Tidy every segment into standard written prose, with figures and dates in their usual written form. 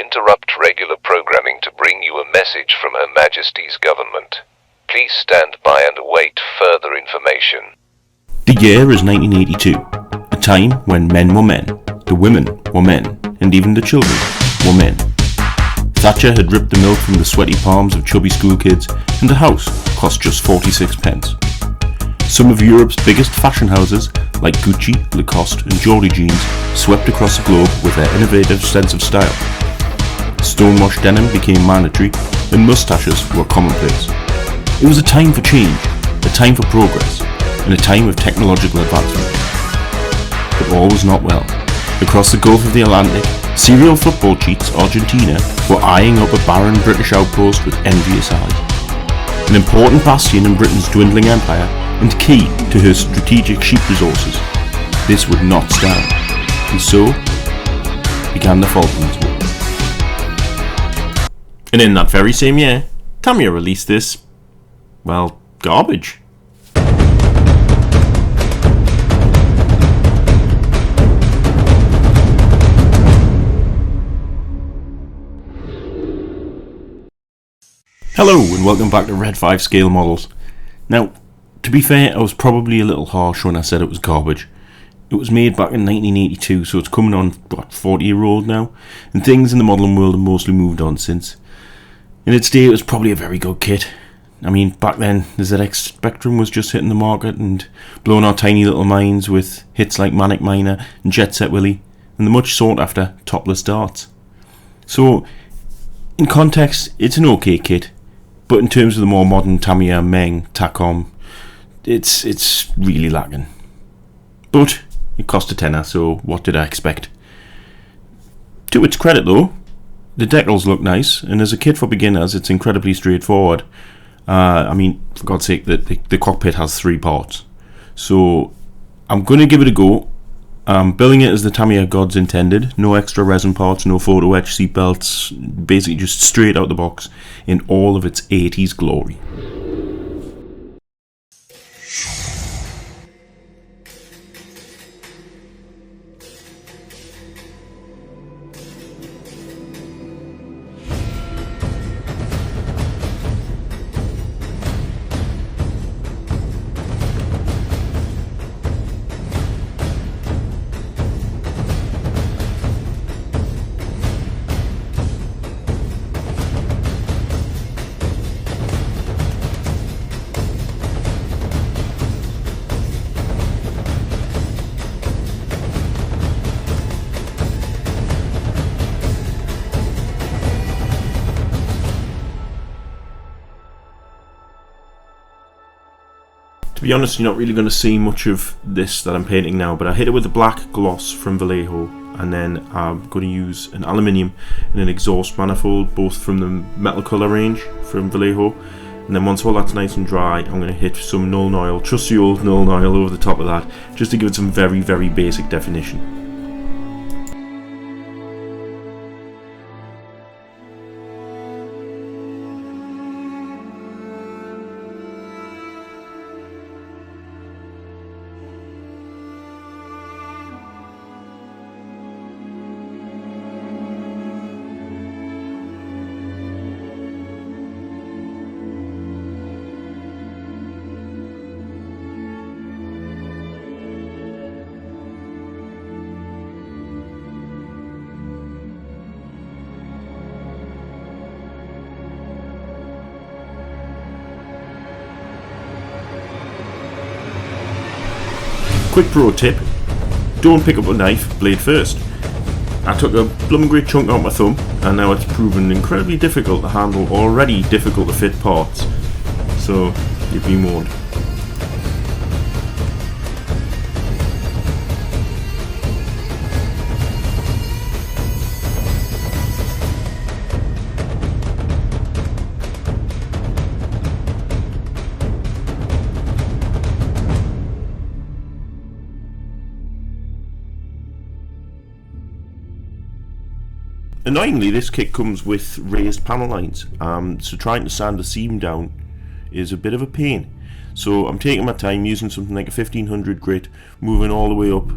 interrupt regular programming to bring you a message from Her Majesty's government. Please stand by and await further information. The year is 1982, a time when men were men, the women were men, and even the children were men. Thatcher had ripped the milk from the sweaty palms of chubby school kids, and a house cost just 46 pence. Some of Europe's biggest fashion houses, like Gucci, Lacoste and Geordie jeans, swept across the globe with their innovative sense of style. Stonewashed denim became mandatory, and moustaches were commonplace. It was a time for change, a time for progress, and a time of technological advancement. But all was not well. Across the Gulf of the Atlantic, serial football cheats Argentina were eyeing up a barren British outpost with envious eyes. An important bastion in Britain's dwindling empire and key to her strategic sheep resources. This would not stand, and so began the Falklands War. And in that very same year, Tamiya released this, well, garbage. Hello and welcome back to Red 5 Scale Models. Now, to be fair, I was probably a little harsh when I said it was garbage. It was made back in 1982, so it's coming on, 40-year-old now, and things in the modelling world have mostly moved on since. In its day, it was probably a very good kit. I mean, back then, the ZX Spectrum was just hitting the market and blowing our tiny little minds with hits like Manic Miner and Jet Set Willy, and the much sought after Topless Darts. So, in context, it's an okay kit, but in terms of the more modern Tamiya, Meng, Tacom, it's really lacking. But it cost a tenner, so what did I expect? To its credit though, the decals look nice, and as a kit for beginners, it's incredibly straightforward. I mean, for God's sake, the cockpit has 3 parts. So I'm going to give it a go. I'm billing it as the Tamiya gods intended. No extra resin parts, no photo etch seatbelts, basically just straight out the box in all of its 80s glory. To be honest, you're not really going to see much of this that I'm painting now, but I hit it with a black gloss from Vallejo, and then I'm going to use an aluminium and an exhaust manifold, both from the metal colour range from Vallejo. And then once all that's nice and dry, I'm going to hit some Nuln Oil, trusty old Nuln Oil over the top of that, just to give it some very, very basic definition. Quick pro tip, don't pick up a knife blade first. I took a blooming great chunk out my thumb, and now it's proven incredibly difficult to handle already difficult to fit parts. So, you've been warned. Annoyingly, this kit comes with raised panel lines, so trying to sand the seam down is a bit of a pain. So I'm taking my time using something like a 1500 grit, moving all the way up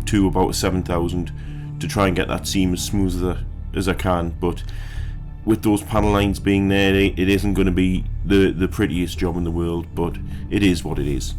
to about a 7000 to try and get that seam as smooth as I can, but with those panel lines being there, it isn't going to be the prettiest job in the world, but it is what it is.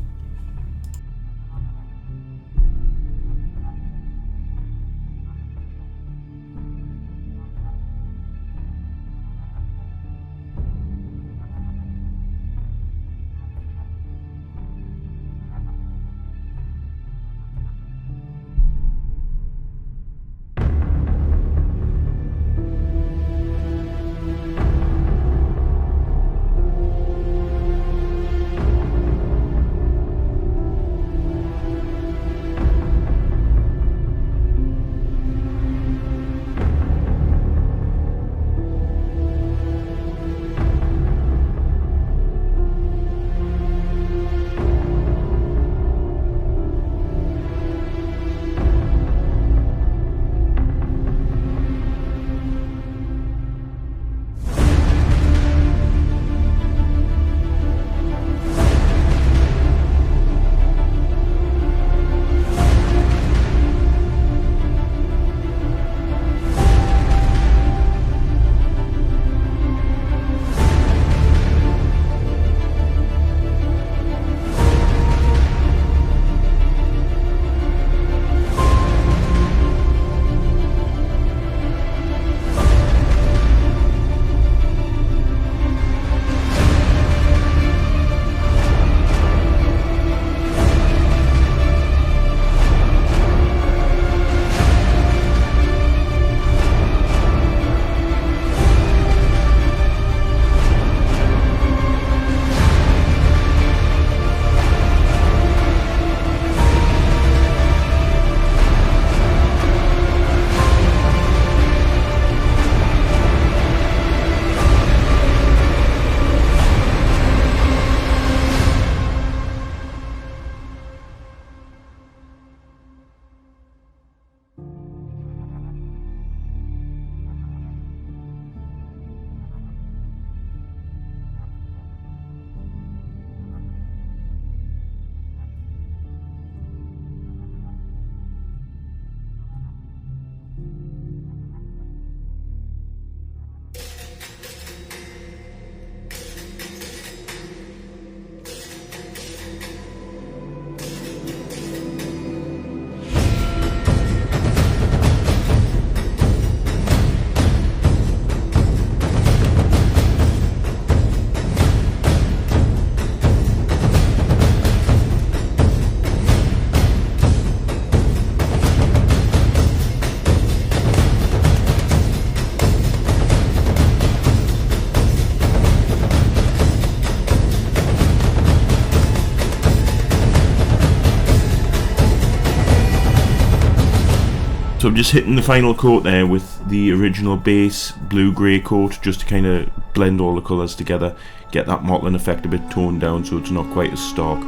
So I'm just hitting the final coat there with the original base blue-grey coat, just to kind of blend all the colours together, get that mottling effect a bit toned down so it's not quite as stark.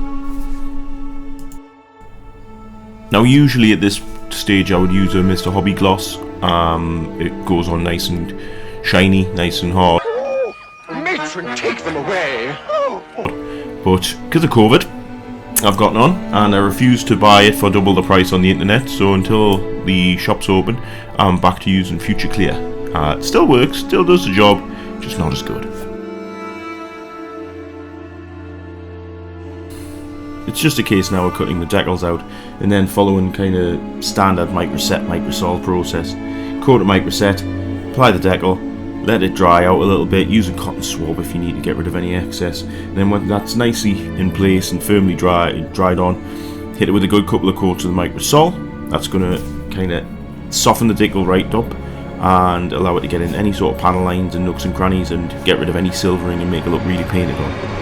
Now usually at this stage I would use a Mr. Hobby Gloss. It goes on nice and shiny, nice and hard. Matron, take them away! But because of COVID, I've got none, and I refuse to buy it for double the price on the internet, so until the shop's open, I'm back to using Future Clear. It still works, still does the job, just not as good. It's just a case now of cutting the decals out, and then following kind of standard microset, microsol process. Coat it microset, apply the decal, let it dry out a little bit, use a cotton swab if you need to get rid of any excess. And then when that's nicely in place and firmly dried on, hit it with a good couple of coats of the microsol. That's going to kind of soften the decal right up and allow it to get in any sort of panel lines and nooks and crannies and get rid of any silvering and make it look really painted on.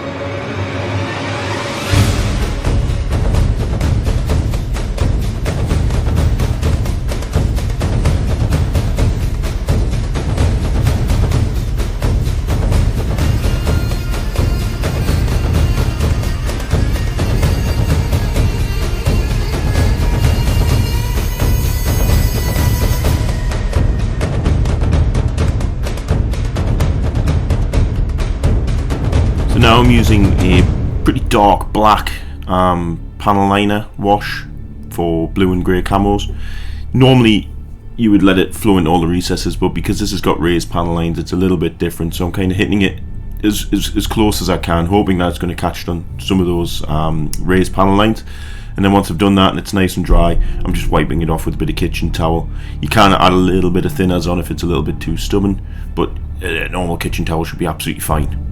Now I'm using a pretty dark black panel liner wash for blue and grey camos. Normally you would let it flow into all the recesses, but because this has got raised panel lines, it's a little bit different. So I'm kind of hitting it as close as I can, hoping that it's going to catch on some of those raised panel lines. And then once I've done that and it's nice and dry, I'm just wiping it off with a bit of kitchen towel. You can add a little bit of thinners on if it's a little bit too stubborn, but a normal kitchen towel should be absolutely fine.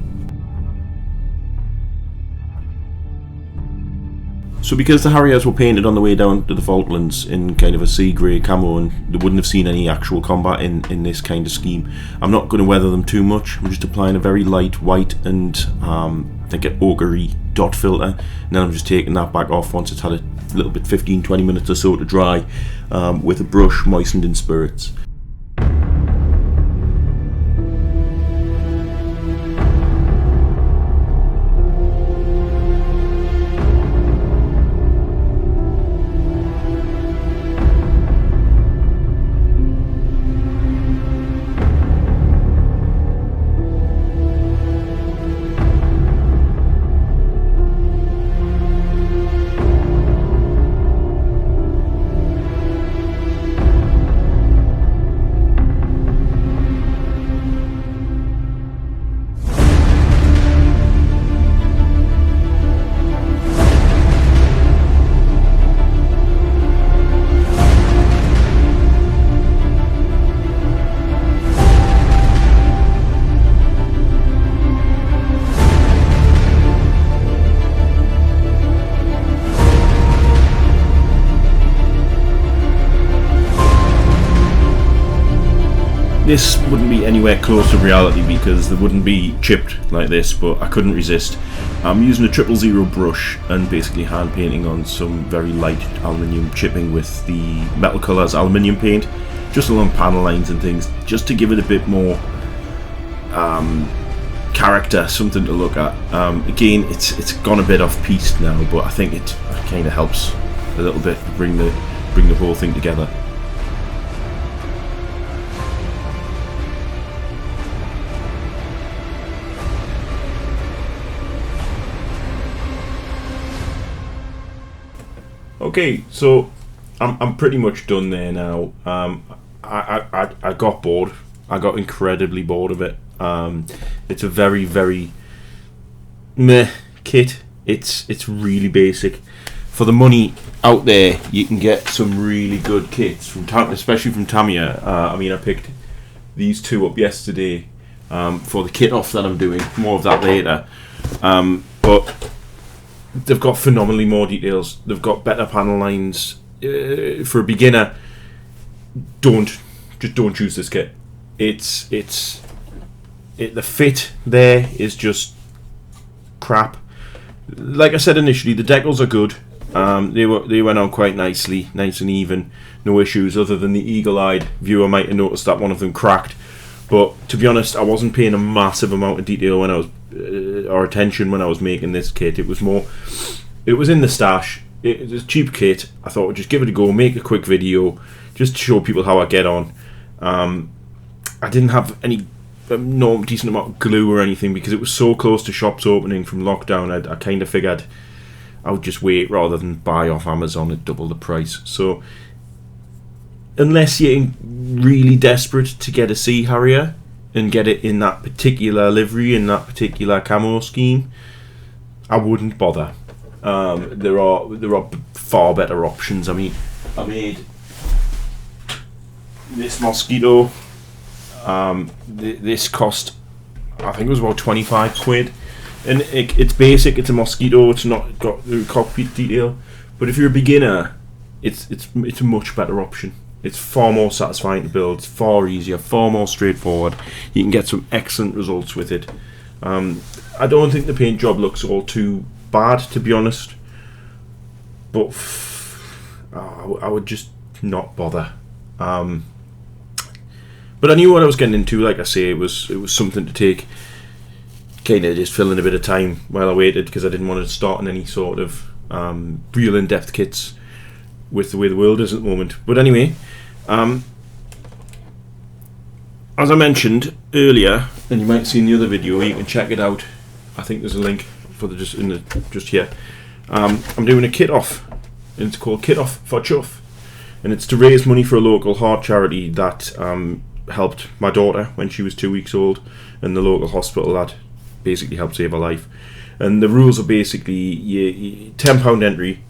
So because the Harriers were painted on the way down to the Falklands in kind of a sea grey camo, and they wouldn't have seen any actual combat in this kind of scheme, I'm not going to weather them too much. I'm just applying a very light white and I think an ochre-y dot filter, and then I'm just taking that back off once it's had a little bit, 15-20 minutes or so to dry, with a brush moistened in spirits. This wouldn't be anywhere close to reality because they wouldn't be chipped like this, but I couldn't resist. I'm using a 000 brush and basically hand painting on some very light aluminium chipping with the Metal Colours aluminium paint, just along panel lines and things, just to give it a bit more character, something to look at. Again, it's gone a bit off piste now, but I think it kind of helps a little bit bring the whole thing together. Okay, so I'm pretty much done there now. I got bored. I got incredibly bored of it. It's a very, very meh kit. It's really basic. For the money out there, you can get some really good kits from especially from Tamiya. I mean, I picked these two up yesterday for the kit off that I'm doing. More of that later. But they've got phenomenally more details. They've got better panel lines. For a beginner, don't choose this kit. The fit there is just crap. Like I said initially, the decals are good. They went on quite nicely, nice and even, no issues. Other than the eagle-eyed viewer might have noticed that one of them cracked. But to be honest, I wasn't paying a massive amount of detail when I was or attention when I was making this kit. It was in the stash. It was a cheap kit. I thought I'd just give it a go, make a quick video, just to show people how I get on. I didn't have any decent amount of glue or anything because it was so close to shops opening from lockdown. I kind of figured I would just wait rather than buy off Amazon at double the price. So unless you're really desperate to get a Sea Harrier and get it in that particular livery, in that particular camo scheme, I wouldn't bother. There are far better options. I mean, I made this Mosquito. This cost, I think it was about 25 quid, and it's basic. It's a Mosquito. It's not got the cockpit detail, but if you're a beginner, it's a much better option. It's far more satisfying to build, it's far easier, far more straightforward. You can get some excellent results with it. I don't think the paint job looks all too bad, to be honest, but I would just not bother. But I knew what I was getting into. Like I say, it was something to take, kind of just fill in a bit of time while I waited, because I didn't want to start on any sort of real in-depth kits with the way the world is at the moment. But anyway, as I mentioned earlier, and you might see in the other video, you can check it out. I think there's a link for just here. I'm doing a kit off, and it's called Kit Off for Chuff. and it's to raise money for a local heart charity that helped my daughter when she was 2 weeks old, and the local hospital that basically helped save her life. And the rules are basically £10 entry,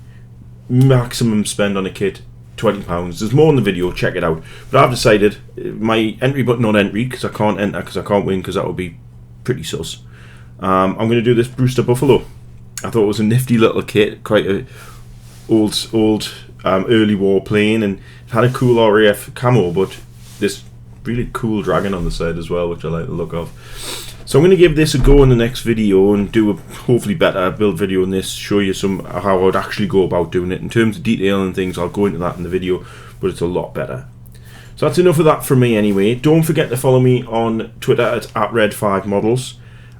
maximum spend on a kit £20. There's more in the video, check it out. But I've decided my entry button on entry, because I can't enter because I can't win, because that would be pretty sus. I'm going to do this Brewster Buffalo. I thought it was a nifty little kit, quite a old early war plane, and it had a cool RAF camo, but this really cool dragon on the side as well, which I like the look of. So I'm going to give this a go in the next video and do a hopefully better build video in this, show you how I would actually go about doing it. In terms of detail and things, I'll go into that in the video, but it's a lot better. So that's enough of that from me anyway. Don't forget to follow me on Twitter at @Red5Models,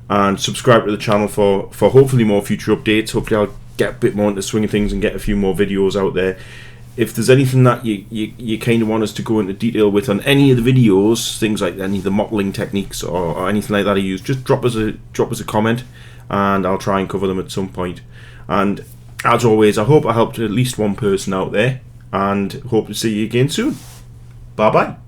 and subscribe to the channel for hopefully more future updates. Hopefully I'll get a bit more into the swing of things and get a few more videos out there. If there's anything that you kind of want us to go into detail with on any of the videos, things like any of the modelling techniques or anything like that I use, just drop us a comment, and I'll try and cover them at some point. And as always, I hope I helped at least one person out there, and hope to see you again soon. Bye bye.